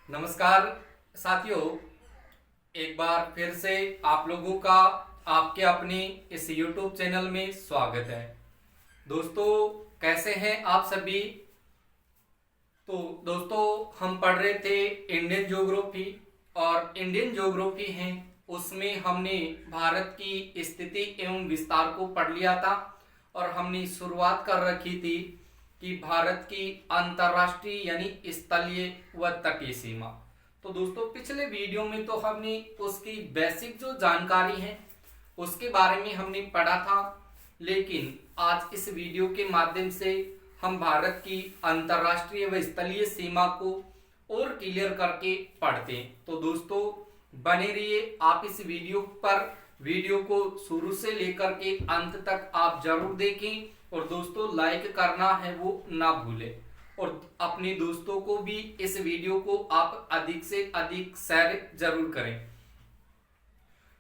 नमस्कार साथियों, एक बार फिर से आप लोगों का आपके अपने इस YouTube चैनल में स्वागत है। दोस्तों, कैसे हैं आप सभी। तो दोस्तों, हम पढ़ रहे थे इंडियन ज्योग्राफी और इंडियन ज्योग्राफी है उसमें हमने भारत की स्थिति एवं विस्तार को पढ़ लिया था और हमने शुरुआत कर रखी थी कि भारत की अंतर्राष्ट्रीय यानी स्थलीय व तटीय सीमा। तो दोस्तों, पिछले वीडियो में तो हमने उसकी बेसिक जो जानकारी है उसके बारे में हमने पढ़ा था, लेकिन आज इस वीडियो के माध्यम से हम भारत की अंतर्राष्ट्रीय व स्थलीय सीमा को और क्लियर करके पढ़ते हैं। तो दोस्तों, बने रहिए आप इस वीडियो पर। वीडियो को शुरू से लेकर के अंत तक आप जरूर देखें और दोस्तों, लाइक करना है वो ना भूलें और अपने दोस्तों को भी इस वीडियो को आप अधिक से अधिक शेयर जरूर करें।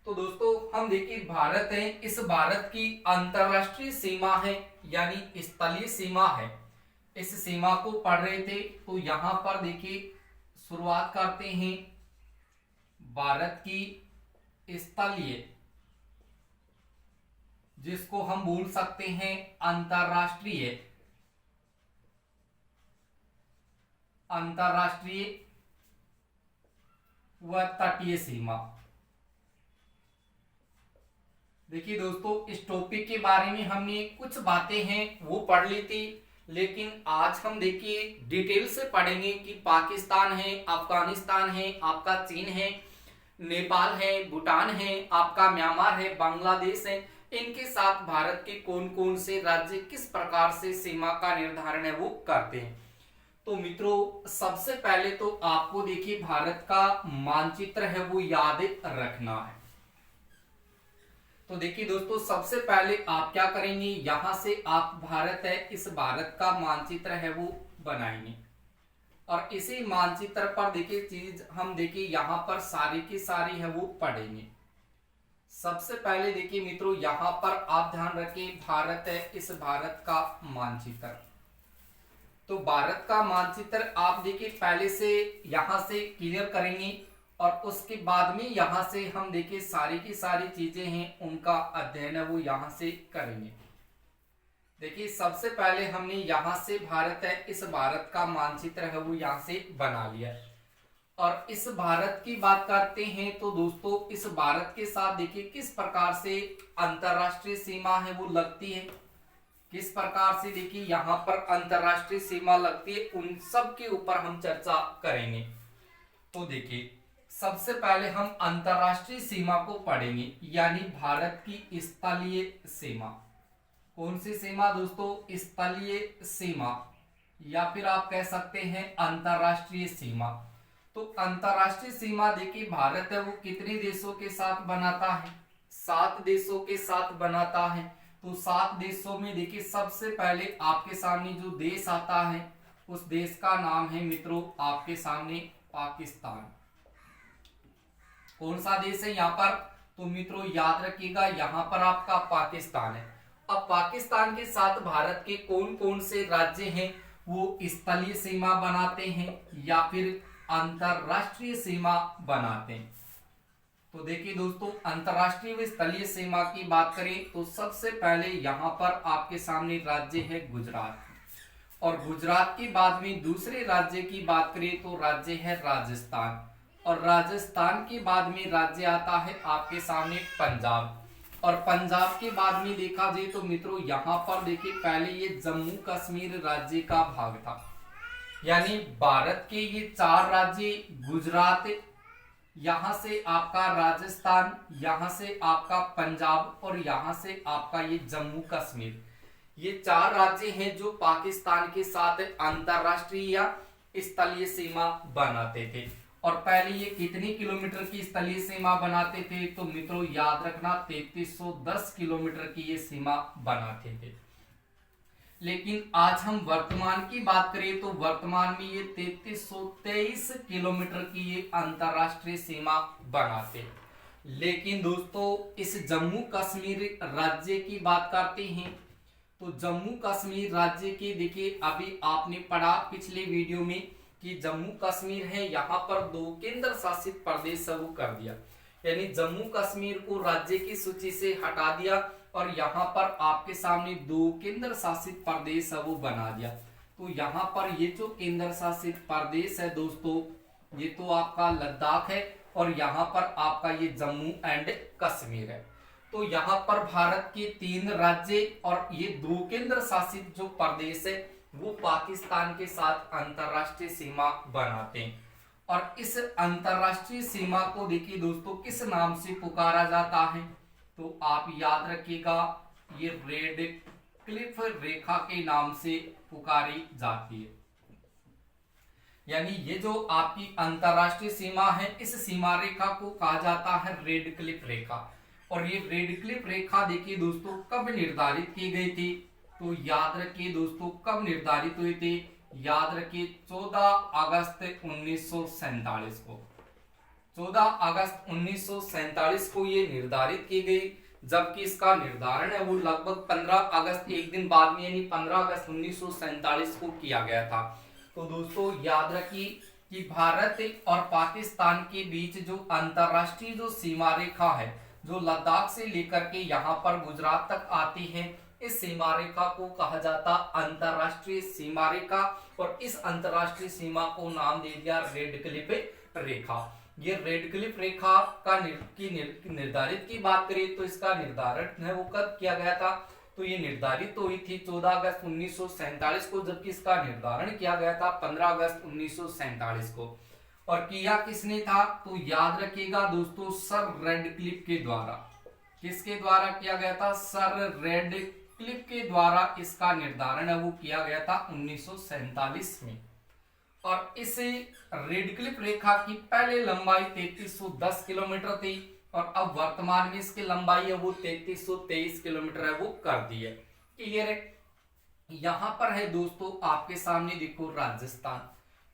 तो दोस्तों, हम देखिए भारत है, इस भारत की अंतरराष्ट्रीय सीमा है यानी स्थलीय सीमा है। इस सीमा को पढ़ रहे थे तो यहां पर देखिए शुरुआत करते हैं भारत की स्थलीय, जिसको हम बोल सकते हैं अंतरराष्ट्रीय व तटीय सीमा। देखिए दोस्तों, इस टॉपिक के बारे में हमने कुछ बातें हैं वो पढ़ ली थी, लेकिन आज हम देखिए डिटेल से पढ़ेंगे कि पाकिस्तान है, अफगानिस्तान है, आपका चीन है, नेपाल है, भूटान है, आपका म्यांमार है, बांग्लादेश है, इनके साथ भारत के कौन कौन से राज्य किस प्रकार से सीमा का निर्धारण है वो करते हैं। तो मित्रों, सबसे पहले तो आपको देखिए भारत का मानचित्र है वो याद रखना है। तो देखिए दोस्तों, सबसे पहले आप क्या करेंगे, यहां से आप भारत है, इस भारत का मानचित्र है वो बनाएंगे और इसी मानचित्र पर देखिए चीज हम देखिए यहां पर सारी की सारी है वो पढ़ेंगे। सबसे पहले देखिए मित्रों, यहां पर आप ध्यान रखें भारत है, इस भारत का मानचित्र। तो भारत का मानचित्र आप देखिए पहले से यहां से क्लियर करेंगे और उसके बाद में यहां से हम देखिए सारी की सारी चीजें हैं उनका अध्ययन है वो यहां से करेंगे। देखिए सबसे पहले हमने यहां से भारत है, इस भारत का मानचित्र है वो यहां से बना लिया और इस भारत की बात करते हैं। तो दोस्तों, इस भारत के साथ देखिए किस प्रकार से अंतरराष्ट्रीय सीमा है वो लगती है, किस प्रकार से देखिए यहां पर अंतरराष्ट्रीय सीमा लगती है, उन सब के ऊपर हम चर्चा करेंगे। तो देखिए सबसे पहले हम अंतरराष्ट्रीय सीमा को पढ़ेंगे यानी भारत की स्थलीय सीमा। कौन सी सीमा दोस्तों? स्थलीय सीमा या फिर आप कह सकते हैं अंतरराष्ट्रीय सीमा। तो अंतरराष्ट्रीय सीमा देखिए भारत है वो कितने देशों के साथ बनाता है? 7 देशों के साथ बनाता है। तो 7 देशों में देखिए सबसे पहले आपके सामने जो देश आता है उस देश का नाम है मित्रों आपके सामने पाकिस्तान। कौन सा देश है यहाँ पर? तो मित्रों याद रखिएगा, यहाँ पर आपका पाकिस्तान है। अब पाकिस्तान के साथ भारत के कौन कौन से राज्य हैं वो स्थलीय सीमा बनाते हैं या फिर अंतरराष्ट्रीय सीमा बनाते हैं। तो देखिए दोस्तों, अंतरराष्ट्रीय व स्थलीय सीमा की बात करें तो सबसे पहले यहाँ पर आपके सामने राज्य है गुजरात और गुजरात के बाद में दूसरे राज्य की बात करें तो राज्य है राजस्थान और राजस्थान के बाद में राज्य आता है आपके सामने पंजाब और पंजाब के बाद में देखा जाए तो मित्रों यहाँ पर देखिए पहले ये जम्मू कश्मीर राज्य का भाग था। यानी भारत के ये 4 राज्य, गुजरात, यहां से आपका राजस्थान, यहां से आपका पंजाब और यहां से आपका ये जम्मू कश्मीर, ये 4 राज्य हैं जो पाकिस्तान के साथ अंतरराष्ट्रीय या स्थलीय सीमा बनाते थे। और पहले ये कितनी किलोमीटर की स्थलीय सीमा बनाते थे? तो मित्रों याद रखना 3310 किलोमीटर की ये सीमा बनाते थे। लेकिन आज हम वर्तमान की बात करें तो वर्तमान में ये 3323 किलोमीटर की ये अंतरराष्ट्रीय सीमा बनाते हैं। लेकिन दोस्तों, इस जम्मू कश्मीर राज्य की बात करते हैं तो जम्मू कश्मीर राज्य की देखिए अभी आपने पढ़ा पिछले वीडियो में कि जम्मू कश्मीर है यहाँ पर 2 केंद्र शासित प्रदेश वो कर दिया, यानी जम्मू कश्मीर को राज्य की सूची से हटा दिया और यहाँ पर आपके सामने 2 केंद्र शासित प्रदेश वो बना दिया। तो यहाँ पर ये जो केंद्र शासित प्रदेश है दोस्तों, ये तो आपका लद्दाख है और यहाँ पर आपका ये जम्मू एंड कश्मीर है। तो यहाँ पर भारत के 3 राज्य और ये 2 केंद्र शासित जो प्रदेश है वो पाकिस्तान के साथ अंतरराष्ट्रीय सीमा बनाते हैं। और इस अंतरराष्ट्रीय सीमा को देखिए दोस्तों किस नाम से पुकारा जाता है, तो आप याद रखिएगा ये रेड क्लिफ रेखा के नाम से पुकारी जाती है। यानी ये जो आपकी अंतरराष्ट्रीय सीमा है इस सीमा रेखा को कहा जाता है रेड क्लिफ रेखा। और ये रेड क्लिफ रेखा देखिए दोस्तों कब निर्धारित की गई थी, तो याद रखिए दोस्तों कब निर्धारित हुई थी, याद रखिए 14 अगस्त 1947 को। 14 अगस्त 1947 को ये निर्धारित की गई, जबकि इसका निर्धारण है वो लगभग 15 अगस्त एक दिन बाद में यानी 15 अगस्त 1947 को किया गया था। तो दोस्तों याद रखिए कि भारत और पाकिस्तान के बीच जो अंतरराष्ट्रीय जो सीमा रेखा है जो लद्दाख से लेकर के यहाँ पर गुजरात तक आती है, इस सीमा रेखा को कहा जाता अंतरराष्ट्रीय सीमा रेखा। और इस अंतरराष्ट्रीय सीमा को नाम दे दिया रेड क्लिफ रेखा। ये रेड क्लिफ रेखा का निर्धारित की बात करें तो इसका निर्धारण है वो कब किया गया था, तो ये निर्धारित तो हुई थी 14 अगस्त 1947 को, जबकि इसका निर्धारण किया गया था 15 अगस्त 1947 को। और किया किसने था, तो याद रखिएगा दोस्तों सर रेडक्लिफ के द्वारा। किसके द्वारा किया गया था, सर रेडक्लिफ के द्वारा इसका निर्धारण है वो किया गया था 1947 में। और इस रेडक्लिफ रेखा की पहले लंबाई 3310 किलोमीटर थी और अब वर्तमान में इसकी लंबाई है वो 3323 किलोमीटर है वो कर दी है। क्लियर है। यहां पर है दोस्तों आपके सामने देखो राजस्थान,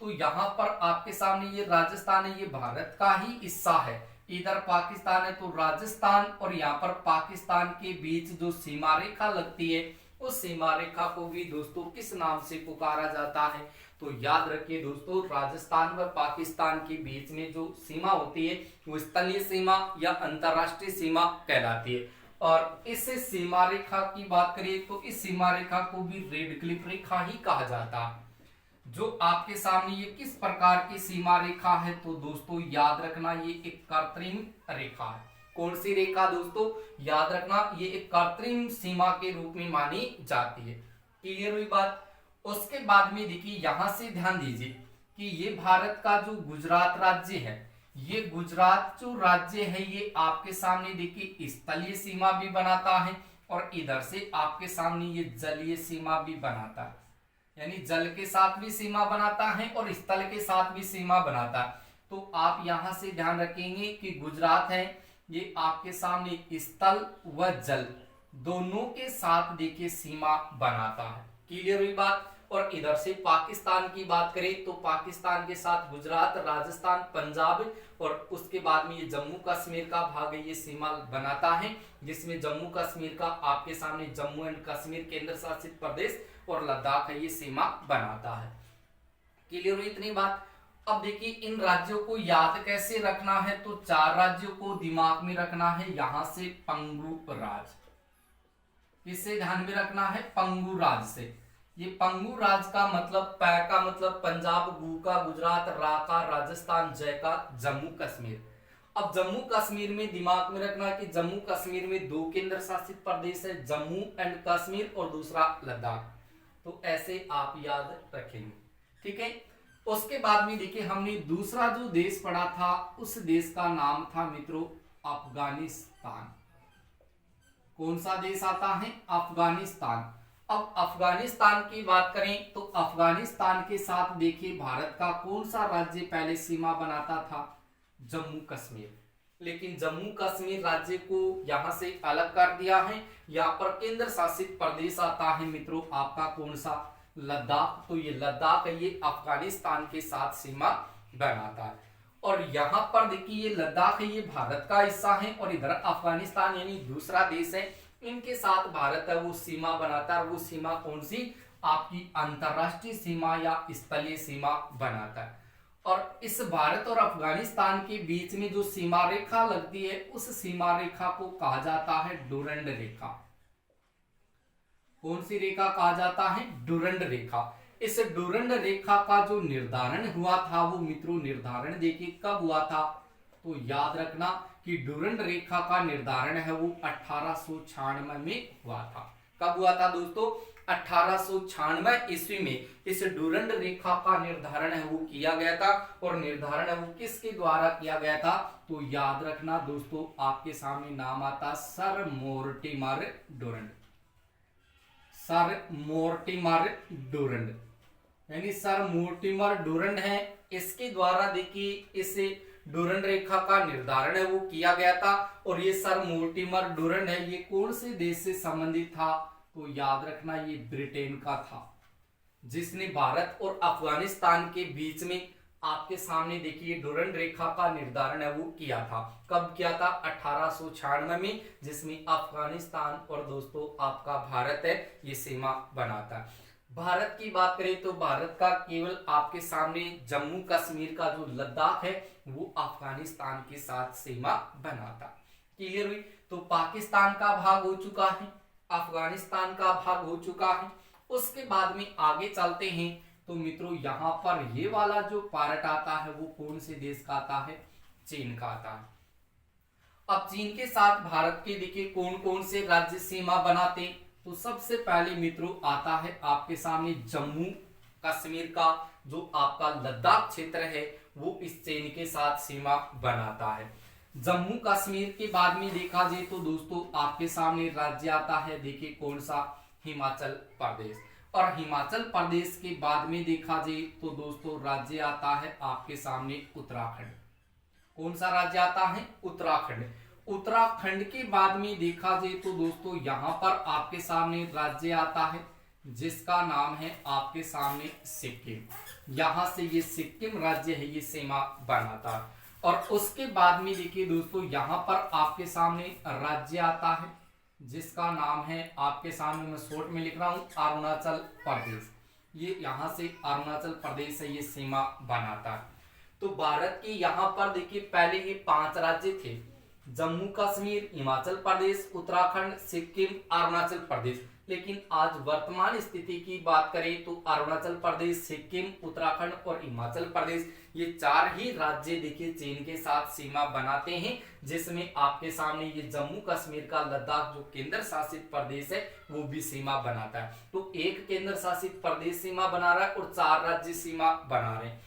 तो यहां पर आपके सामने ये राजस्थान है, ये भारत का ही हिस्सा है। इधर पाकिस्तान है तो राजस्थान, और यहाँ पर पाकिस्तान के बीच जो सीमा रेखा लगती है उस सीमा रेखा को भी दोस्तों किस नाम से पुकारा जाता है, तो याद रखिए दोस्तों राजस्थान व पाकिस्तान के बीच में जो सीमा होती है वो स्थलीय सीमा या अंतरराष्ट्रीय सीमा कहलाती है। और इस सीमा रेखा की बात करें तो इस सीमा रेखा को भी रेड क्लिफ रेखा ही कहा जाता है। जो आपके सामने ये किस प्रकार की सीमा रेखा है, तो दोस्तों याद रखना ये एक कृत्रिम रेखा है। कौन सी रेखा दोस्तों, याद रखना ये एक कृत्रिम सीमा के रूप में मानी जाती है। क्लियर हुई बात। उसके बाद में देखिए यहां से ध्यान दीजिए कि ये भारत का जो गुजरात राज्य है, ये गुजरात जो राज्य है ये आपके सामने देखिए स्थलीय सीमा भी बनाता है और इधर से आपके सामने ये जलीय सीमा भी बनाता है, यानी जल के साथ भी सीमा बनाता है और स्थल के साथ भी सीमा बनाता है। तो आप यहां से ध्यान रखेंगे कि गुजरात है ये आपके सामने स्थल व जल दोनों के साथ देखिए सीमा बनाता है। क्लियर हुई बात। और इधर से पाकिस्तान की बात करें तो पाकिस्तान के साथ गुजरात, राजस्थान, पंजाब और उसके बाद में ये जम्मू कश्मीर का भाग है ये सीमा बनाता है, जिसमें जम्मू कश्मीर का आपके सामने जम्मू एंड कश्मीर केंद्र शासित प्रदेश और लद्दाख है ये सीमा बनाता है। क्लियर हुई इतनी बात। अब देखिए इन राज्यों को याद कैसे रखना है, तो 4 राज्यों को दिमाग में रखना है। यहां से पंगु राज, किससे ध्यान में रखना है, पंगु राज से। ये पंगु राज का मतलब पै का मतलब पंजाब, गु का गुजरात, रा का राजस्थान, जय का जम्मू कश्मीर। अब जम्मू कश्मीर में दिमाग में रखना कि जम्मू कश्मीर में 2 केंद्र शासित प्रदेश है, जम्मू एंड कश्मीर और दूसरा लद्दाख। तो ऐसे आप याद रखेंगे, ठीक है। उसके बाद में देखिए हमने दूसरा जो देश पढ़ा था उस देश का नाम था मित्रों अफगानिस्तान। कौन सा देश आता है, अफगानिस्तान। अब अफगानिस्तान की बात करें तो अफगानिस्तान के साथ देखिए भारत का कौन सा राज्य पहले सीमा बनाता था, जम्मू कश्मीर। लेकिन जम्मू कश्मीर राज्य को यहां से अलग कर दिया है। यहाँ पर केंद्र शासित प्रदेश आता है मित्रों आपका कौन सा, लद्दाख। तो ये लद्दाख है ये अफगानिस्तान के साथ सीमा बनाता है। और यहाँ पर देखिए ये लद्दाख है ये भारत का हिस्सा है और इधर अफगानिस्तान यानी दूसरा देश है, इनके साथ भारत है वो सीमा बनाता है। वो सीमा कौन सी, आपकी अंतरराष्ट्रीय सीमा या स्थलीय सीमा बनाता है। और इस भारत और अफगानिस्तान के बीच में जो सीमा रेखा लगती है उस सीमा रेखा को कहा जाता है डुरंड रेखा। कौन सी रेखा कहा जाता है? डुरंड रेखा। इस डुरंड रेखा का जो निर्धारण हुआ था वो मित्रों निर्धारण देखिए कब हुआ था, तो याद रखना कि डुरंड रेखा का निर्धारण है वो 1896 में हुआ था। कब हुआ था दोस्तों? 1896 ईस्वी में इस डुरंड रेखा का निर्धारण है वो किया गया था। और निर्धारण है वो किसके द्वारा किया गया था? तो याद रखना दोस्तों, आपके सामने नाम आता sir Mortimer Durand. Sir Mortimer Durand यानी सर मोर्टिमर डुरंड है, इसके द्वारा देखिए इस डुरंड रेखा का निर्धारण है वो किया गया था। और ये सर मोर्टिमर डुरंड है, ये कौन से देश से संबंधित था? तो याद रखना ये ब्रिटेन का था, जिसने भारत और अफगानिस्तान के बीच में आपके सामने देखिए डुरंड रेखा का निर्धारण है वो किया था। कब किया था? 1896 में, जिसमें अफगानिस्तान और दोस्तों आपका भारत है ये सीमा बनाता है। भारत की बात करें तो भारत का केवल आपके सामने जम्मू कश्मीर का जो लद्दाख है वो अफगानिस्तान के साथ सीमा बनाता। क्लियर हुई? तो पाकिस्तान का भाग हो चुका है, अफगानिस्तान का भाग हो चुका है। उसके बाद में आगे चलते हैं तो मित्रों यहाँ पर ये वाला जो पार्ट आता है वो कौन से देश का आता है? चीन का आता है। अब चीन के साथ भारत के देखिए कौन कौन से राज्य सीमा बनाते हैं, तो सबसे पहले मित्रों आता है आपके सामने जम्मू कश्मीर का जो आपका लद्दाख क्षेत्र है वो इस चीन के साथ सीमा बनाता है। जम्मू कश्मीर के बाद में देखा जाए तो दोस्तों आपके सामने राज्य आता है देखिए कौन सा? हिमाचल प्रदेश। और हिमाचल प्रदेश के बाद में देखा जाए तो दोस्तों राज्य आता है आपके सामने उत्तराखंड। कौन सा राज्य आता है? उत्तराखंड। उत्तराखंड के बाद में देखा जाए तो दोस्तों यहाँ पर आपके सामने राज्य आता है जिसका नाम है आपके सामने सिक्किम। यहाँ से ये सिक्किम राज्य है ये सीमा बनाता है। और उसके बाद में देखिए दोस्तों यहाँ पर आपके सामने राज्य आता है जिसका नाम है आपके सामने, मैं शॉर्ट में लिख रहा हूँ, अरुणाचल प्रदेश। ये यहाँ से अरुणाचल प्रदेश से ये सीमा बनाता है। तो भारत के यहाँ पर देखिए पहले ये 5 राज्य थे, जम्मू कश्मीर, हिमाचल प्रदेश, उत्तराखंड, सिक्किम, अरुणाचल प्रदेश। लेकिन आज वर्तमान स्थिति की बात करें तो अरुणाचल प्रदेश, सिक्किम, उत्तराखंड और हिमाचल प्रदेश ये 4 ही राज्य देखिए चीन के साथ सीमा बनाते हैं, जिसमें आपके सामने ये जम्मू कश्मीर का लद्दाख जो केंद्र शासित प्रदेश है वो भी सीमा बनाता है। तो एक केंद्र शासित प्रदेश सीमा बना रहा है और 4 राज्य सीमा बना रहे हैं।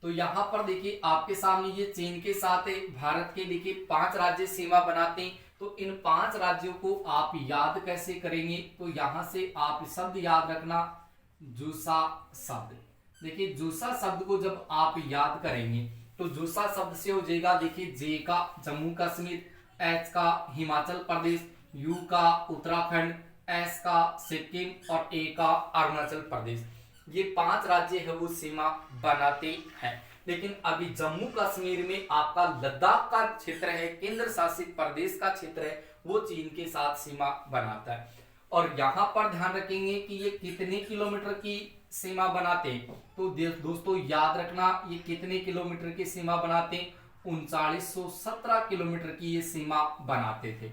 तो यहाँ पर देखिए आपके सामने ये चीन के साथ भारत के देखिए 5 राज्य सीमा बनाते हैं। तो इन 5 राज्यों को आप याद कैसे करेंगे? तो यहाँ से आप शब्द याद रखना, जूसा शब्द। देखिए जूसा शब्द को जब आप याद करेंगे तो जूसा शब्द से हो जाएगा देखिए जे का जम्मू कश्मीर, एच का हिमाचल प्रदेश, यू का उत्तराखंड, एस का सिक्किम और ए का अरुणाचल प्रदेश। ये 5 राज्य है वो सीमा बनाते हैं। लेकिन अभी जम्मू कश्मीर में आपका लद्दाख का क्षेत्र है, केंद्र शासित प्रदेश का क्षेत्र है, वो चीन के साथ सीमा बनाता है। और यहाँ पर ध्यान रखेंगे कि ये कितने किलोमीटर की सीमा बनाते हैं। तो दोस्तों याद रखना ये कितने किलोमीटर की सीमा बनाते हैं? 3917 किलोमीटर की ये सीमा बनाते थे।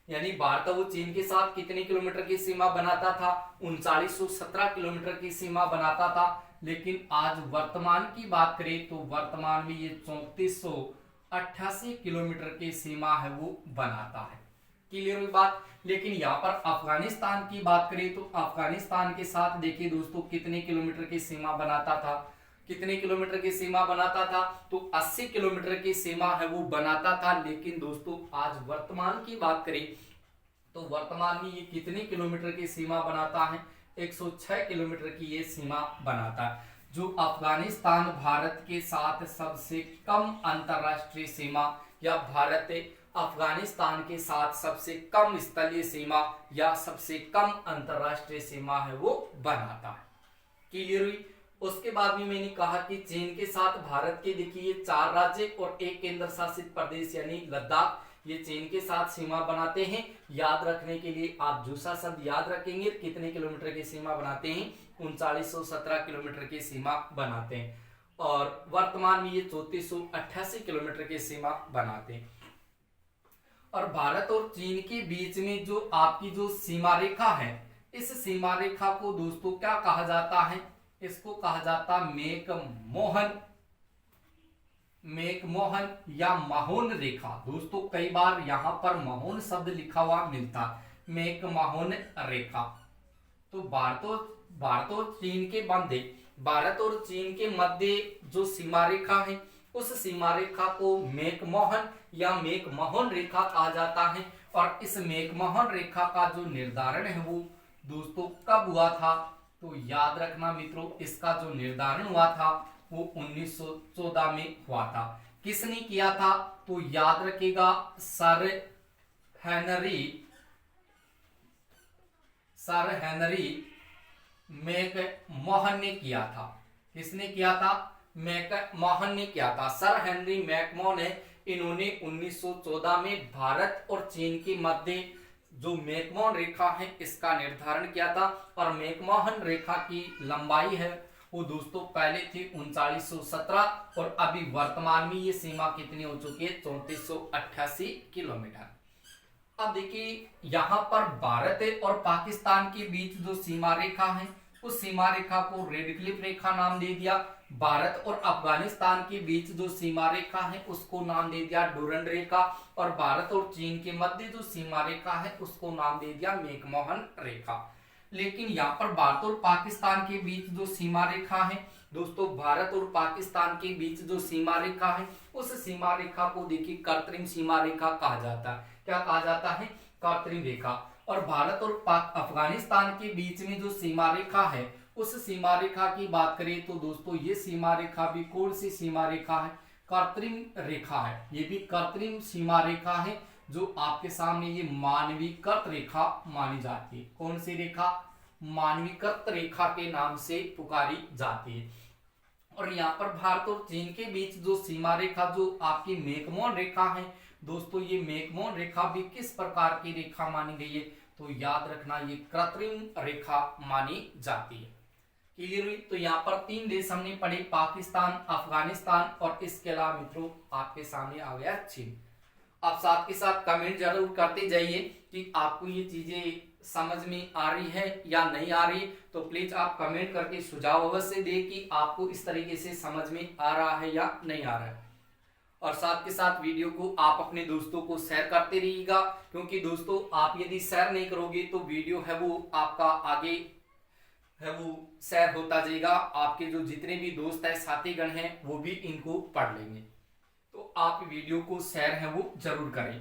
यानी भारत वो चीन के साथ कितने किलोमीटर की सीमा बनाता था? 3917 किलोमीटर की सीमा बनाता था। लेकिन आज वर्तमान की बात करें तो वर्तमान में ये 3488 किलोमीटर की सीमा है वो बनाता है। क्लियर हुई बात? लेकिन यहाँ पर अफगानिस्तान की बात करें तो अफगानिस्तान के साथ देखिए दोस्तों कितने किलोमीटर की सीमा बनाता था? कितने किलोमीटर की सीमा बनाता था? तो 80 किलोमीटर की सीमा है वो बनाता था। लेकिन दोस्तों आज वर्तमान की बात करें तो वर्तमान में ये कितने किलोमीटर की सीमा बनाता है? 106 किलोमीटर की ये सीमा बनाता है, जो अफगानिस्तान भारत के साथ सबसे कम अंतरराष्ट्रीय सीमा या भारत अफगानिस्तान के साथ सबसे कम स्थलीय सीमा या सबसे कम अंतरराष्ट्रीय सीमा है वो बनाता है। क्लियर हुई? उसके बाद में मैंने कहा कि चीन के साथ भारत के देखिए 4 राज्य और एक केंद्र शासित प्रदेश यानी लद्दाख, ये चीन के साथ सीमा बनाते हैं। याद रखने के लिए आप दूसरा शब्द याद रखेंगे, कितने किलोमीटर की सीमा बनाते हैं, 3917 किलोमीटर की सीमा बनाते हैं, और वर्तमान में ये 3488 किलोमीटर की सीमा बनाते हैं। और भारत और चीन के बीच में जो आपकी जो सीमा रेखा है, इस सीमा रेखा को दोस्तों क्या कहा जाता है, इसको कहा जाता मैकमोहन या महोन रेखा। दोस्तों कई बार यहां पर महोन शब्द लिखा हुआ मिलता, मैकमोहन रेखा। तो भारत और चीन के मध्य जो सीमा रेखा है, उस सीमा रेखा को मैकमोहन या मैकमोहन रेखा कहा जाता है। और इस मैकमोहन रेखा का जो निर्धारण है वो दोस्तों कब हुआ था, तो याद रखना मित्रों, इसका जो निर्धारण हुआ था वो 1914 में हुआ था। किसने किया था, तो याद रखिएगा सर हेनरी मैकमोहन ने किया था। किसने किया था, मैकमोहन ने किया था, सर हेनरी मैकमोहन है। इन्होंने 1914 में भारत और चीन के मध्य जो मैकमोहन रेखा है इसका निर्धारण किया था। और मैकमोहन रेखा की लंबाई है वो दोस्तों पहले थी 3917, और अभी वर्तमान में ये सीमा कितनी हो चुकी है, 3488 किलोमीटर। अब देखिए यहाँ पर भारत और पाकिस्तान के बीच जो सीमा रेखा है, उस सीमा रेखा को रेड क्लिफ रेखा नाम दे दिया। भारत और अफगानिस्तान के बीच जो सीमा रेखा है उसको नाम दे दिया डूरंड रेखा। और भारत और चीन के मध्य जो सीमा रेखा है उसको नाम दे दिया मैकमोहन रेखा। लेकिन यहाँ पर भारत और पाकिस्तान के बीच जो सीमा रेखा है दोस्तों, भारत और पाकिस्तान के बीच जो सीमा रेखा है, उस सीमा रेखा को देखिए कृत्रिम सीमा रेखा कहा जाता है। क्या कहा जाता है, कृत्रिम रेखा। और भारत और अफगानिस्तान के बीच में जो सीमा रेखा है, उस सीमा रेखा की बात करें तो दोस्तों ये सीमा रेखा भी कौन सी सीमा रेखा है, कृत्रिम रेखा है। ये भी कृत्रिम सीमा रेखा है जो आपके सामने ये मानवीकृत रेखा मानी जाती है। कौन सी रेखा, मानवीकृत रेखा के नाम से पुकारी जाती है। और यहाँ पर भारत और चीन के बीच जो सीमा रेखा जो आपकी मैकमोहन रेखा है दोस्तों, ये मैकमोहन रेखा भी किस प्रकार की रेखा मानी गई है, तो याद रखना ये कृत्रिम रेखा मानी जाती है। क्लियर हुई। तो यहाँ पर 3 देश हमने पढ़े, पाकिस्तान, अफगानिस्तान और इसके अलावा मित्रों आपके सामने आ गया चीन। आप साथ के साथ कमेंट जरूर करते जाइए कि आपको ये चीजें समझ में आ रही है या नहीं आ रही, तो प्लीज आप कमेंट करके सुझाव अवश्य दें कि आपको इस तरीके से समझ में आ रहा है या नहीं आ रहा है। और साथ के साथ वीडियो को आप अपने दोस्तों को शेयर करते रहिएगा, क्योंकि दोस्तों आप यदि शेयर नहीं करोगे तो वीडियो है वो आपका आगे है वो शेयर होता जाएगा। आपके जो जितने भी दोस्त है, साथीगण हैं, वो भी इनको पढ़ लेंगे। तो आप वीडियो को शेयर है वो जरूर करें।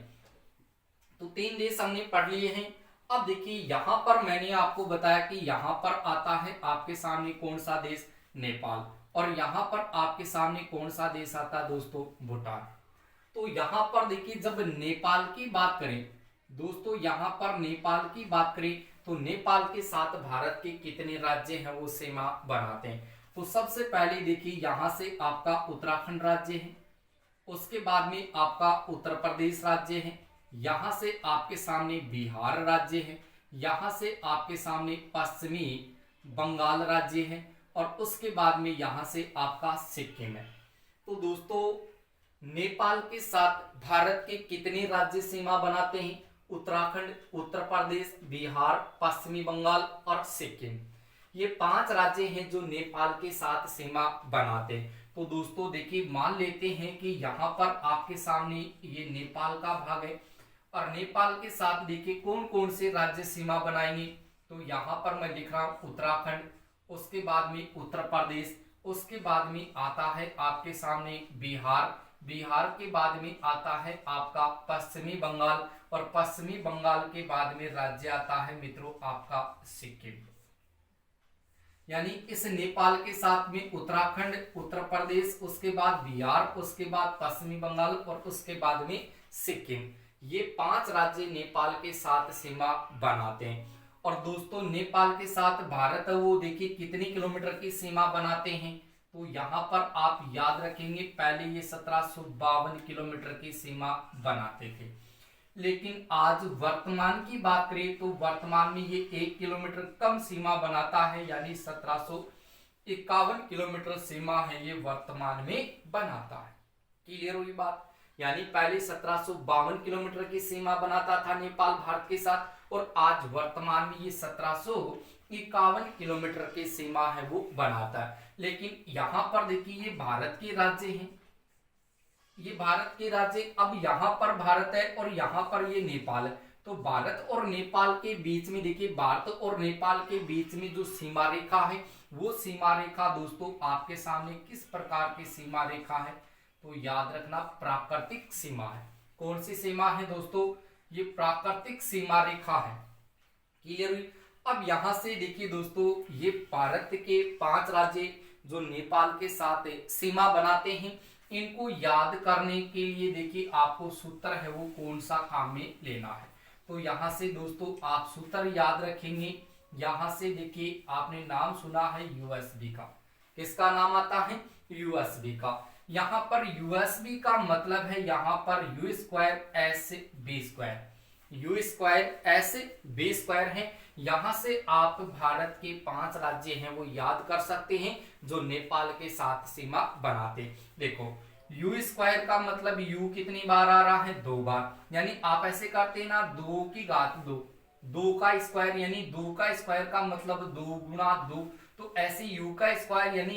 तो 3 देश हमने पढ़ लिए हैं। अब देखिए यहाँ पर मैंने आपको बताया कि यहाँ पर आता है आपके सामने कौन सा देश, नेपाल। और यहाँ पर आपके सामने कौन सा देश आता है दोस्तों, भूटान। तो यहाँ पर देखिए जब नेपाल की बात करें दोस्तों, यहाँ पर नेपाल की बात करें तो नेपाल के साथ भारत के कितने राज्य हैं वो सीमा बनाते हैं। तो सबसे पहले देखिए यहाँ से आपका उत्तराखंड राज्य है, उसके बाद में आपका उत्तर प्रदेश राज्य है, यहाँ से आपके सामने बिहार राज्य है, यहाँ से आपके सामने पश्चिमी बंगाल राज्य है, और उसके बाद में यहाँ से आपका सिक्किम है। तो दोस्तों नेपाल के साथ भारत के कितने राज्य सीमा बनाते हैं, उत्तराखंड, उत्तर प्रदेश, बिहार, पश्चिमी बंगाल और सिक्किम। ये 5 राज्य हैं जो नेपाल के साथ सीमा बनाते हैं। तो दोस्तों देखिए मान लेते हैं कि यहाँ पर आपके सामने ये नेपाल का भाग है, और नेपाल के साथ देखिए कौन कौन से राज्य सीमा बनाएंगे। तो यहाँ पर मैं लिख रहा हूँ उत्तराखंड, उसके बाद में उत्तर प्रदेश, उसके बाद में आता है आपके सामने बिहार, बिहार के बाद में आता है आपका पश्चिमी बंगाल, और पश्चिमी बंगाल के बाद में राज्य आता है मित्रों आपका सिक्किम। यानी इस नेपाल के साथ में उत्तराखंड, उत्तर प्रदेश, उसके बाद बिहार, उसके बाद पश्चिमी बंगाल और उसके बाद में सिक्किम, ये 5 राज्य नेपाल के साथ सीमा बनाते हैं। और दोस्तों नेपाल के साथ भारत वो देखिए कितनी किलोमीटर की सीमा बनाते हैं, तो यहाँ पर आप याद रखेंगे पहले ये 1752 किलोमीटर की सीमा बनाते थे। लेकिन आज वर्तमान की बात करें तो वर्तमान में ये 1 किलोमीटर कम सीमा बनाता है, यानी 1751 किलोमीटर सीमा है ये वर्तमान में बनाता है। क्लियर हुई बात? यानी पहले 1752 किलोमीटर की सीमा बनाता था नेपाल भारत के साथ, और आज वर्तमान में ये 1751 किलोमीटर की सीमा है वो बनाता है। लेकिन यहां पर देखिए ये भारत के राज्य हैं, ये भारत के राज्य, अब यहाँ पर भारत है और यहाँ पर ये नेपाल है। तो भारत और नेपाल के बीच में देखिए, भारत और नेपाल के बीच में जो सीमा रेखा है वो सीमा रेखा दोस्तों आपके सामने किस प्रकार की सीमा रेखा है? तो याद रखना प्राकृतिक सीमा है। कौन सी सीमा है दोस्तों? ये प्राकृतिक सीमा रेखा है। क्लियर हुई? अब यहां से देखिए दोस्तों, ये भारत के 5 राज्य जो नेपाल के साथ सीमा बनाते हैं, इनको याद करने के लिए देखिए आपको सूत्र है वो कौन सा काम में लेना है। तो यहां से दोस्तों आप सूत्र याद रखेंगे। यहां से देखिए आपने नाम सुना है यूएसबी का, किसका नाम आता है? यूएसबी का। यहां पर यूएसबी का मतलब है यहां पर U square S B square, U square S B square है। यहां से आप भारत के 5 राज्य हैं वो याद कर सकते हैं जो नेपाल के साथ सीमा बनाते। देखो यू स्क्वायर का मतलब यू कितनी बार आ रहा है? 2 बार, यानी आप ऐसे करते हैं ना 2 की घात 2, 2 का स्क्वायर, यानी 2 का स्क्वायर का मतलब 2 गुणा 2। तो ऐसे u का स्क्वायर यानी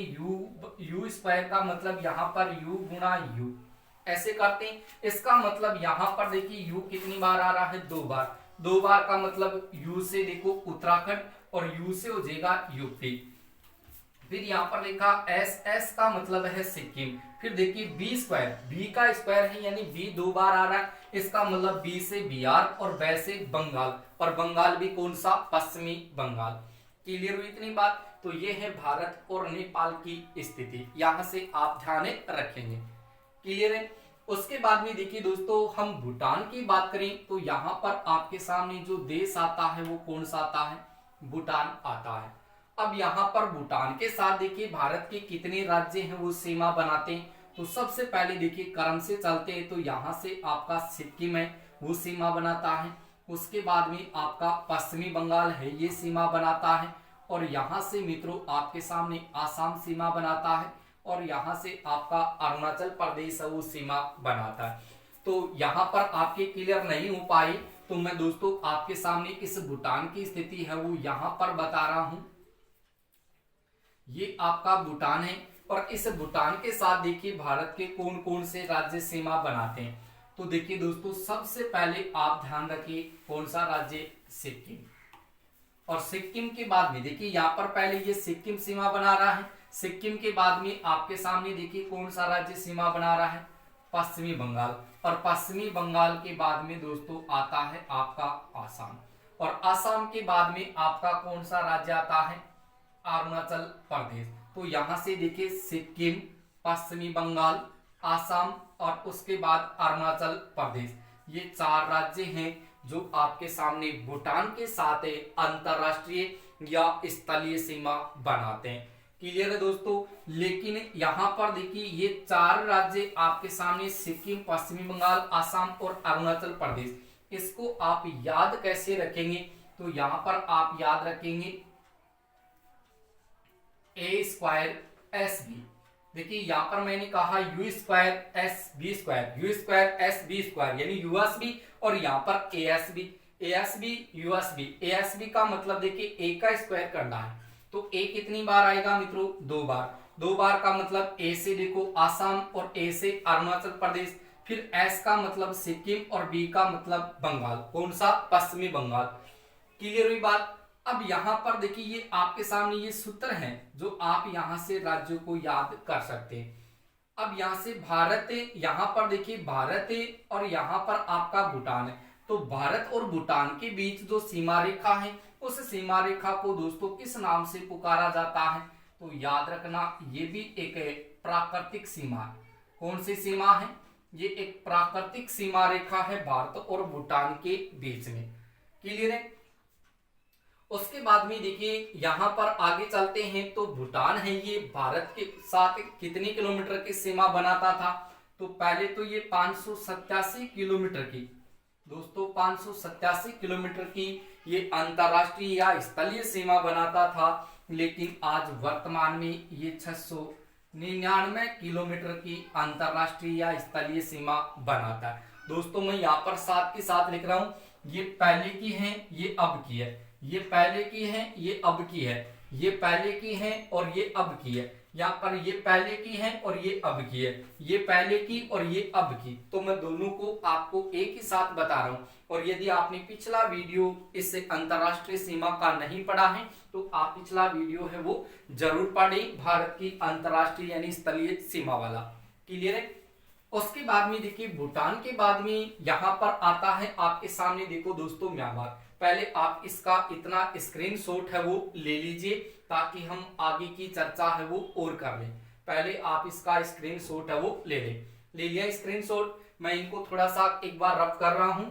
यू स्क्वायर का मतलब यहाँ पर u गुणा u, ऐसे करते हैं। इसका मतलब यहाँ पर देखिए u कितनी बार आ रहा है? 2 बार। 2 बार का मतलब u से देखो उत्तराखंड और u से हो जाएगा यूपी। फिर यहाँ पर लिखा एस, एस का मतलब है सिक्किम। फिर देखिए बी स्क्वायर, बी का स्क्वायर है यानी बी 2 बार आ रहा है, इसका मतलब बी से बिहार और बै से बंगाल, और बंगाल भी कौन सा? पश्चिमी बंगाल। क्लियर हुई इतनी बात? तो ये है भारत और नेपाल की स्थिति, यहां से आप ध्यान रखेंगे। क्लियर है? उसके बाद में देखिए दोस्तों, हम भूटान की बात करें तो यहाँ पर आपके सामने जो देश आता है वो कौन सा आता है? भूटान आता है। अब यहाँ पर भूटान के साथ देखिए भारत के कितने राज्य हैं वो सीमा बनाते हैं। तो सबसे पहले देखिए क्रम से चलते हैं, तो यहाँ से आपका सिक्किम है वो सीमा बनाता है। उसके बाद में आपका पश्चिमी बंगाल है ये सीमा बनाता है, और यहाँ से मित्रों आपके सामने आसाम सीमा बनाता है, और यहाँ से आपका अरुणाचल प्रदेश है वो सीमा बनाता है। तो यहाँ पर आपके क्लियर नहीं हो पाई, तो मैं दोस्तों आपके सामने इस भूटान की स्थिति है वो यहाँ पर बता रहा हूं। ये आपका भूटान है, और इस भूटान के साथ देखिए भारत के कौन कौन से राज्य सीमा बनाते हैं। तो देखिए दोस्तों, सबसे पहले आप ध्यान रखिए कौन सा राज्य? सिक्किम। और सिक्किम के बाद में देखिए यहाँ पर पहले ये सिक्किम सीमा बना रहा है, सिक्किम के बाद में आपके सामने देखिए कौन सा राज्य सीमा बना रहा है? पश्चिमी बंगाल। और पश्चिमी बंगाल के बाद में दोस्तों आता है आपका आसाम, और आसाम के बाद में आपका कौन सा राज्य आता है? अरुणाचल प्रदेश। तो यहां से देखिए सिक्किम, पश्चिमी बंगाल, आसाम और उसके बाद अरुणाचल प्रदेश, ये 4 राज्य हैं जो आपके सामने भूटान के साथ अंतरराष्ट्रीय या स्थलीय सीमा बनाते हैं। क्लियर है दोस्तों? लेकिन यहाँ पर देखिए ये 4 राज्य आपके सामने सिक्किम, पश्चिमी बंगाल, आसाम और अरुणाचल प्रदेश, इसको आप याद कैसे रखेंगे? तो यहाँ पर आप याद रखेंगे ए स्क्वायर एस बी। देखिए यहाँ पर मैंने कहा U square S B square, U square S B square यानी यूएसबी, और यहाँ पर A S B, A S B USB. A S B का मतलब देखिए ए का स्क्वायर करना है, तो ए कितनी बार आएगा मित्रों? 2 बार। 2 बार का मतलब ए से देखो आसाम और ए से अरुणाचल प्रदेश, फिर एस का मतलब सिक्किम और बी का मतलब बंगाल, कौन सा? पश्चिमी बंगाल। क्लियर हुई बात? अब यहाँ पर देखिए ये आपके सामने ये सूत्र हैं जो आप यहाँ से राज्यों को याद कर सकते हैं। अब यहाँ से भारत है, यहाँ पर देखिए भारत है और यहाँ पर आपका भूटान है। तो भारत और भूटान के बीच जो सीमा रेखा है उस सीमा रेखा को दोस्तों किस नाम से पुकारा जाता है? तो याद रखना ये भी एक प्राकृतिक सीमा है। कौन सी सीमा है? ये एक प्राकृतिक सीमा रेखा है भारत और भूटान के बीच में। क्लियर है? उसके बाद में देखिए यहाँ पर आगे चलते हैं, तो भूटान है ये भारत के साथ कितनी किलोमीटर की सीमा बनाता था? तो पहले तो ये 587 किलोमीटर की दोस्तों 587 किलोमीटर की ये अंतरराष्ट्रीय या स्थलीय सीमा बनाता था, लेकिन आज वर्तमान में ये 699 किलोमीटर की अंतरराष्ट्रीय या स्थलीय सीमा बनाता है। दोस्तों मैं यहाँ पर साथ के साथ लिख रहा हूँ, ये पहले की है, ये अब की है, ये पहले की है, ये अब की है, ये पहले की है और ये अब की है, यहाँ पर ये पहले की है और ये अब की है, ये पहले की और ये अब की। तो मैं दोनों को आपको एक ही साथ बता रहा हूं। और यदि आपने पिछला वीडियो इस अंतरराष्ट्रीय सीमा का नहीं पढ़ा है तो आप पिछला वीडियो है वो जरूर पढ़ें, भारत की अंतरराष्ट्रीय यानी स्थलीय सीमा वाला। क्लियर है। उसके बाद में देखिए भूटान के बाद में यहाँ पर आता है आपके सामने, देखो दोस्तों म्यांमार। पहले आप इसका इतना स्क्रीनशॉट है वो ले लीजिए ताकि हम आगे की चर्चा है वो और कर लें। पहले आप इसका स्क्रीनशॉट है वो ले लें। ले लिया स्क्रीनशॉट। मैं इनको थोड़ा सा एक बार रब कर रहा हूं।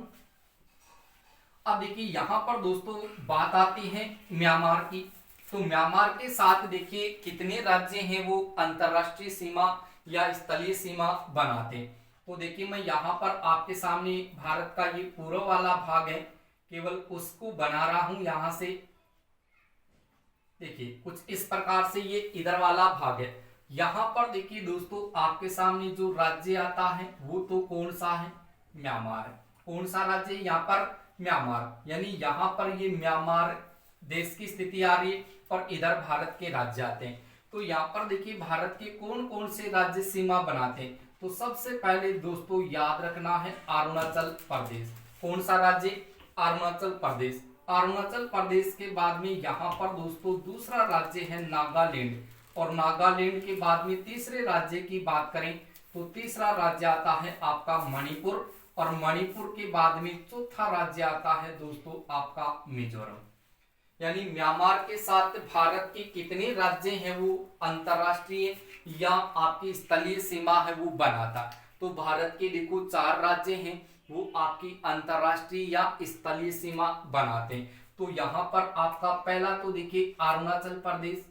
अब देखिए यहाँ पर दोस्तों बात आती है म्यांमार की। तो म्यांमार के साथ देखिए कितने राज्य हैं वो अंतरराष्ट्रीय सीमा या स्थलीय सीमा बनाते हैं। तो देखिए मैं यहाँ पर आपके सामने भारत का ये पूर्व वाला भाग है, केवल उसको बना रहा हूं यहां से। देखिए कुछ इस प्रकार से ये इधर वाला भाग है। यहां पर देखिए दोस्तों आपके सामने जो राज्य आता है वो तो कौन सा है, म्यांमार है। कौन सा राज्य, यहाँ पर म्यांमार, यानी यहाँ पर ये म्यांमार देश की स्थिति आ रही है और इधर भारत के राज्य आते हैं। तो यहाँ पर देखिए भारत के कौन कौन से राज्य सीमा बनाते हैं। तो सबसे पहले दोस्तों याद रखना है अरुणाचल प्रदेश। कौन सा राज्य, अरुणाचल प्रदेश। अरुणाचल प्रदेश के बाद में यहाँ पर दोस्तों दूसरा राज्य है नागालैंड, और नागालैंड के बाद में तीसरे राज्य की बात करें तो तीसरा राज्य आता है आपका मणिपुर, और मणिपुर के बाद में चौथा राज्य आता है दोस्तों आपका मिजोरम। यानी म्यांमार के साथ भारत के कितने राज्य हैं वो अंतरराष्ट्रीय या आपकी स्थलीय सीमा है वो बनाता। तो भारत के देखो 4 राज्य हैं वो आपकी अंतरराष्ट्रीय या स्थलीय सीमा बनाते हैं। तो यहाँ पर आपका पहला तो देखिए अरुणाचल प्रदेश,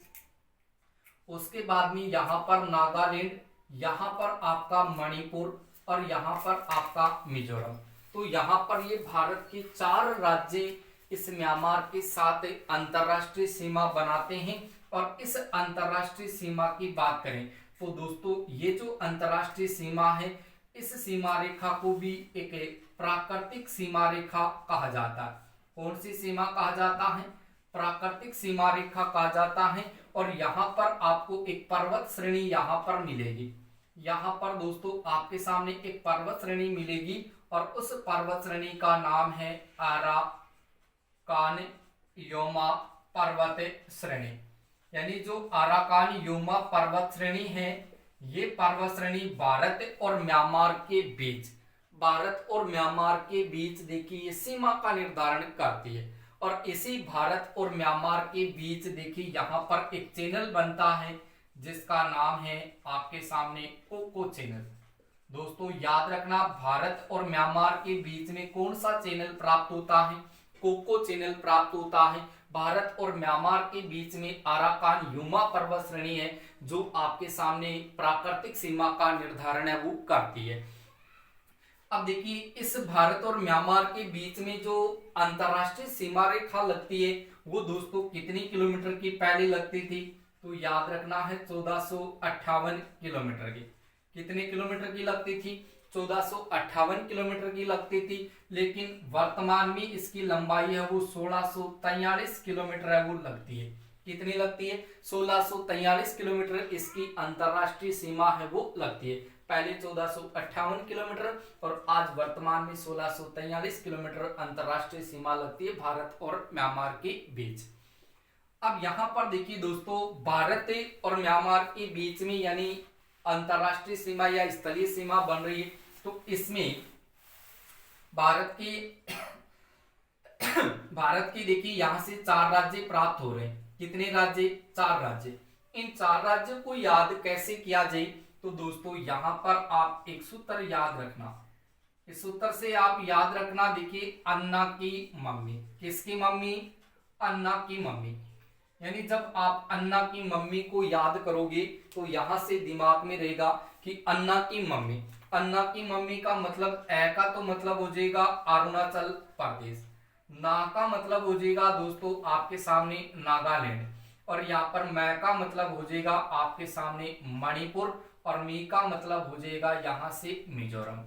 उसके बाद में यहाँ पर नागालैंड, यहाँ पर आपका मणिपुर और यहाँ पर आपका मिजोरम। तो यहाँ पर ये भारत के 4 राज्य इस म्यांमार के साथ अंतरराष्ट्रीय सीमा बनाते हैं। और इस अंतरराष्ट्रीय सीमा की बात करें तो दोस्तों ये जो अंतरराष्ट्रीय सीमा है, इस सीमा रेखा को भी एक प्राकृतिक सीमा रेखा कहा जाता है। कौन सी सीमा कहा जाता है, प्राकृतिक सीमा रेखा कहा जाता है। और यहाँ पर आपको एक पर्वत श्रेणी यहाँ पर मिलेगी। यहाँ पर दोस्तों आपके सामने एक पर्वत श्रेणी मिलेगी और उस पर्वत श्रेणी का नाम है अराकान योमा पर्वत श्रेणी। यानी जो अराकान योमा पर्वत श्रेणी है, ये पर्वत श्रेणी भारत और म्यांमार के बीच, भारत और म्यांमार के बीच देखिए ये सीमा का निर्धारण करती है। और इसी भारत और म्यांमार के बीच देखिए यहाँ पर एक चैनल बनता है जिसका नाम है आपके सामने कोको चैनल। दोस्तों याद रखना भारत और म्यांमार के बीच में कौन सा चैनल प्राप्त होता है, कोको चैनल प्राप्त होता है। भारत और म्यांमार के बीच में अराकान योमा पर्वत श्रेणी है जो आपके सामने प्राकृतिक सीमा का निर्धारण है वो करती है। अब देखिए इस भारत और म्यांमार के बीच में जो अंतरराष्ट्रीय सीमा रेखा लगती है वो दोस्तों कितनी किलोमीटर की पहले लगती थी, तो याद रखना है 1458 किलोमीटर की। कितने किलोमीटर की लगती थी, 1458 किलोमीटर की लगती थी। लेकिन वर्तमान में इसकी लंबाई है वो 1643 किलोमीटर है वो लगती है। कितनी लगती है, 1643 किलोमीटर इसकी अंतरराष्ट्रीय सीमा है वो लगती है। पहले 1458 किलोमीटर और आज वर्तमान में 1643 किलोमीटर अंतरराष्ट्रीय सीमा लगती है भारत और म्यांमार के बीच। अब यहाँ पर देखिए दोस्तों भारत और म्यांमार के बीच में यानी अंतरराष्ट्रीय सीमा या स्थलीय सीमा बन रही है। तो इसमें भारत की देखिए यहाँ से 4 राज्य प्राप्त हो रहे हैं। कितने राज्य, 4 राज्य। इन 4 राज्यों को याद कैसे किया जाए, तो दोस्तों यहाँ पर आप एक सूत्र याद रखना। इस सूत्र से आप याद रखना, देखिए अन्ना की मम्मी। किसकी मम्मी, अन्ना की मम्मी। यानी जब आप अन्ना की मम्मी को याद करोगे तो यहां से दिमाग में रहेगा कि अन्ना की मम्मी। अन्ना की मम्मी का मतलब ए का तो मतलब हो जाएगा अरुणाचल प्रदेश, ना का मतलब हो जाएगा दोस्तों आपके सामने नागालैंड, और यहाँ पर मैं का मतलब हो जाएगा आपके सामने मणिपुर, और मी का मतलब हो जाएगा यहाँ से मिजोरम।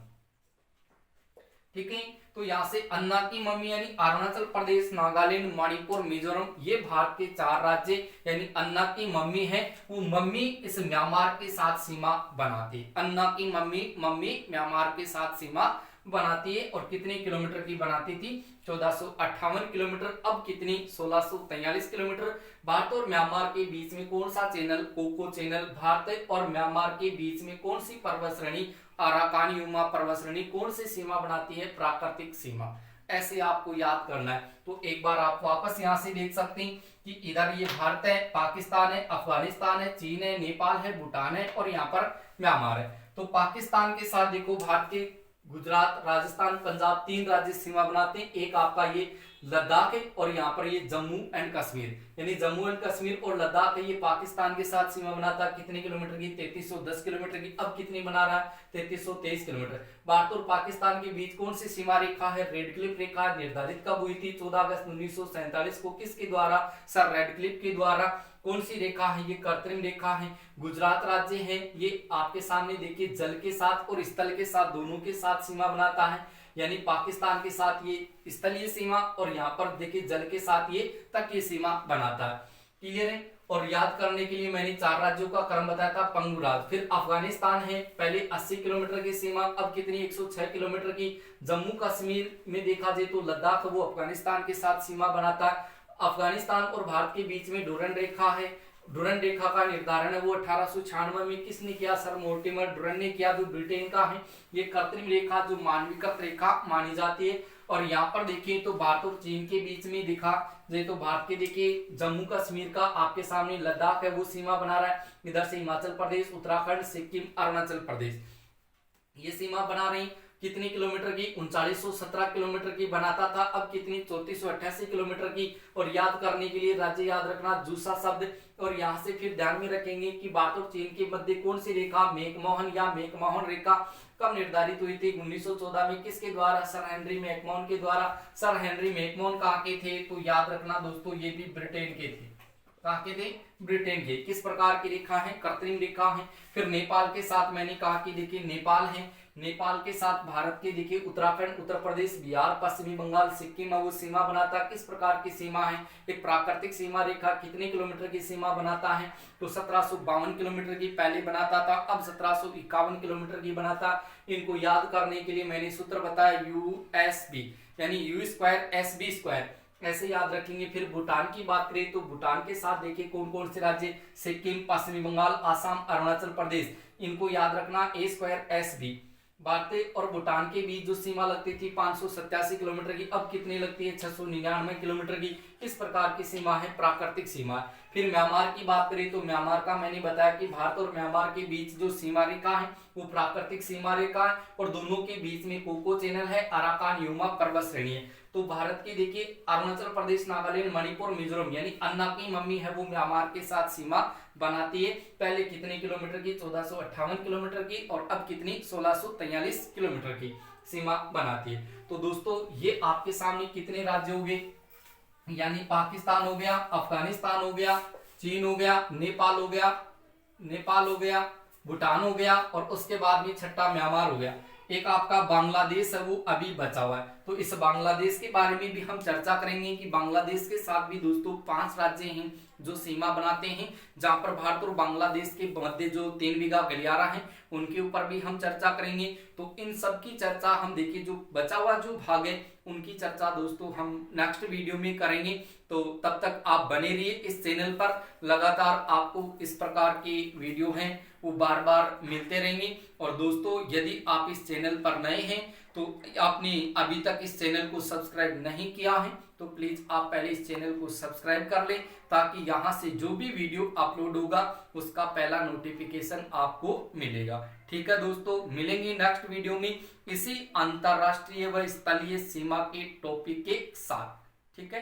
ठीक है, तो यहाँ से अन्ना की मम्मी यानी अरुणाचल प्रदेश, नागालैंड, मणिपुर, मिजोरम, ये भारत के 4 राज्य यानी अन्ना की मम्मी है, वो मम्मी इस म्यांमार के साथ सीमा बनाती है। अन्ना की मम्मी म्यांमार के साथ सीमा बनाती है, और कितने किलोमीटर की बनाती थी? 1458 किलोमीटर। अब कितनी? 1643 किलोमीटर। भारत और म्यांमार के बीच में कौन सा चैनल? Cocoa channel. भारत और म्यांमार के बीच में कौन सी पर्वत श्रेणी? अराकान युमा पर्वत श्रेणी। कौन सी सीमा बनाती है? प्राकृतिक सीमा। ऐसे आपको याद करना है। तो एक बार आप वापस यहां से देख सकते हैं कि इधर ये भारत है, पाकिस्तान है, अफगानिस्तान है, चीन है, नेपाल है, भूटान है, और यहाँ पर म्यांमार है। तो पाकिस्तान के साथ देखो भारत के गुजरात, राजस्थान, पंजाब 3 राज्य सीमा बनाते हैं। एक आपका ये लद्दाख है, और यहाँ पर ये जम्मू एंड कश्मीर, यानी जम्मू एंड कश्मीर और लद्दाख है, ये पाकिस्तान के साथ सीमा बनाता है। कितने किलोमीटर की? 3310 किलोमीटर की। अब कितनी बना रहा है? 3323 किलोमीटर। भारत और पाकिस्तान के बीच कौन सी सीमा रेखा है? रेडक्लिफ रेखा निर्धारित कब हुई थी? 14 अगस्त 1947 को। किसके द्वारा? सर रेडक्लिफ के द्वारा। कौन सी रेखा है? ये कृत्रिम रेखा है। गुजरात राज्य है, ये आपके सामने देखिए जल के साथ और स्थल के साथ, दोनों के साथ सीमा बनाता है, यानी पाकिस्तान के साथ ये स्थलीय सीमा, और यहाँ पर देखिए जल के साथ ये तटीय सीमा बनाता है। क्लियर है? और याद करने के लिए मैंने 4 राज्यों का क्रम बताया था। पंगु राज्य, फिर अफगानिस्तान है, पहले 80 किलोमीटर की सीमा, अब कितनी? 106 किलोमीटर की। जम्मू कश्मीर में देखा जाए तो लद्दाख वो अफगानिस्तान के साथ सीमा बनाता है। अफगानिस्तान और भारत के बीच में डुरंड रेखा है। डुरंड रेखा का निर्धारण है वो 1896 में किसने किया? सर मोर्टिमर डुरंड ने किया, जो ब्रिटेन का है। ये कृत्रिम रेखा जो मानवीकृत रेखा मानी जाती है। और यहाँ पर देखिए तो भारत और चीन के बीच में दिखा जाए तो भारत के देखिए जम्मू कश्मीर का आपके सामने लद्दाख है वो सीमा बना रहा है। इधर से हिमाचल प्रदेश, उत्तराखंड, सिक्किम, अरुणाचल प्रदेश ये सीमा बना रही। कितनी किलोमीटर की? 3917 किलोमीटर की बनाता था, अब कितनी? 3488 किलोमीटर की। और याद करने के लिए राज्य याद रखना जूसा शब्द, और यहाँ से फिर ध्यान में रखेंगे कि भारत और चीन के मध्य कौन सी रेखा? मैकमोहन या मैकमोहन रेखा कब निर्धारित हुई थी? 1914 में। किसके द्वारा? सर हेनरी मैकमोहन के द्वारा। सर हेनरी मैकमोहन कहाँ के थे? तो याद रखना दोस्तों ये भी ब्रिटेन के थे। कहाँ के थे? ब्रिटेन के। किस प्रकार की रेखा है? कृत्रिम रेखा है। फिर नेपाल के साथ मैंने कहा कि देखिए नेपाल है, नेपाल के साथ भारत के देखिए उत्तराखंड, उत्तर प्रदेश, बिहार, पश्चिमी बंगाल, सिक्किम वो सीमा बनाता है। किस प्रकार की सीमा है? एक प्राकृतिक सीमा रेखा। कितने किलोमीटर की सीमा बनाता है? तो 1752 किलोमीटर की पहले बनाता था, अब 1751 किलोमीटर की बनाता। इनको याद करने के लिए मैंने सूत्र बताया यूएसबी, यानी U square S B square, ऐसे याद रखेंगे। फिर भूटान की बात करें तो भूटान के साथ देखिए कौन कौन से राज्य? सिक्किम, पश्चिमी बंगाल, आसाम, अरुणाचल प्रदेश। इनको याद रखना ए स्क्वायर एस बी। भारत और भूटान के बीच जो सीमा लगती थी 587 किलोमीटर की, अब कितनी लगती है? 699 किलोमीटर की। इस प्रकार की सीमा है, प्राकृतिक सीमा। फिर म्यांमार की बात करें तो म्यांमार का मैंने बताया कि भारत और म्यांमार के बीच जो सीमा रेखा है वो प्राकृतिक सीमा रेखा है, और दोनों के बीच में कोको चैनल है, अराकान युमा पर्वत श्रेणी है। तो भारत के देखिए अरुणाचल प्रदेश, नागालैंड, मणिपुर, मिजोरम, यानी अन्ना की मम्मी है वो म्यांमार के साथ सीमा बनाती है। पहले कितने किलोमीटर की? 1458 किलोमीटर की, और अब कितनी? 1643 किलोमीटर की सीमा बनाती है। तो दोस्तों ये आपके सामने कितने राज्य हो गए? यानी पाकिस्तान हो गया, अफगानिस्तान हो गया, चीन हो गया, नेपाल हो गया, भूटान हो गया, और उसके बाद में छठा म्यांमार हो गया। एक आपका बांग्लादेश है वो अभी बचा हुआ है। तो इस बांग्लादेश के बारे में भी हम चर्चा करेंगे कि बांग्लादेश के साथ भी दोस्तों 5 राज्य हैं जो सीमा बनाते हैं, जहां पर भारत और बांग्लादेश के मध्य जो 3 बीघा गलियारा है उनके ऊपर भी हम चर्चा करेंगे। तो इन सब की चर्चा हम देखिए जो बचा हुआ जो भाग है उनकी चर्चा दोस्तों हम नेक्स्ट वीडियो में करेंगे। तो तब तक आप बने रहिए इस चैनल पर, लगातार आपको इस प्रकार की वीडियो हैं वो बार बार मिलते रहेंगे। और दोस्तों यदि आप इस चैनल पर नए हैं तो आपने अभी तक इस चैनल को सब्सक्राइब नहीं किया है तो प्लीज आप पहले इस चैनल को सब्सक्राइब कर लें, ताकि यहाँ से जो भी वीडियो अपलोड होगा उसका पहला नोटिफिकेशन आपको मिलेगा। ठीक है दोस्तों, मिलेंगे नेक्स्ट वीडियो में इसी अंतरराष्ट्रीय व स्थलीय सीमा के टॉपिक के साथ। ठीक है।